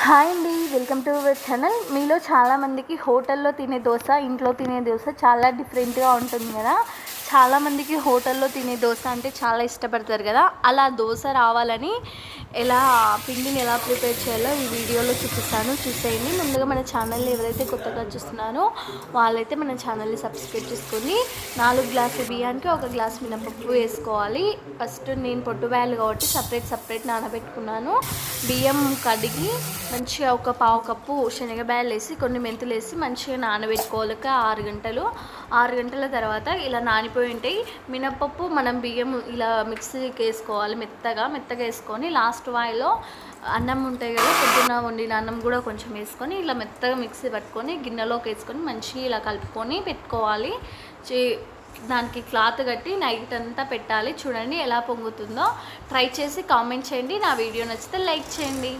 Hi అండి, welcome to our channel. మీలో చాలామందికి హోటల్లో తినే దోశ, ఇంట్లో తినే దోశ చాలా డిఫరెంట్గా ఉంటుంది కదా. చాలామందికి హోటల్లో తినే దోశ అంటే చాలా ఇష్టపడతారు కదా. అలా దోశ రావాలని పిండిని ఎలా ప్రిపేర్ చేయాలో ఈ వీడియోలో చూపిస్తాను, చూసేయండి. ముందుగా మన ఛానల్ని ఎవరైతే కొత్తగా చూస్తున్నారో వాళ్ళైతే మన ఛానల్ని సబ్స్క్రైబ్ చేసుకొని 4 గ్లాసుల బియ్యానికి 1 గ్లాస్ మినపప్పు వేసుకోవాలి. ఫస్ట్ నేను పొట్టుబేలు కాబట్టి సపరేట్ నానబెట్టుకున్నాను. బియ్యం కడిగి మంచిగా ఒక పావు కప్పు శనగబేలు వేసి కొన్ని మెంతులు వేసి మంచిగా నానబెట్టుకోవాలి. 6 గంటల తర్వాత ఇలా నానిపోయి ఉంటాయి. మినపప్పు మనం బియ్యం ఇలా మిక్సీకి వేసుకోవాలి. మెత్తగా వేసుకొని లాస్ట్ వాయిలో అన్నం ఉంటాయి కదా, పొద్దున్న వండిన అన్నం కూడా కొంచెం వేసుకొని ఇలా మెత్తగా మిక్సీ పట్టుకొని గిన్నెలోకి వేసుకొని మంచిగా ఇలా కలుపుకొని పెట్టుకోవాలి. దానికి క్లాత్ కట్టి నైట్ అంతా పెట్టాలి. చూడండి ఎలా పొంగుతుందో. ట్రై చేసి కామెంట్ చేయండి. నా వీడియో నచ్చితే లైక్ చేయండి.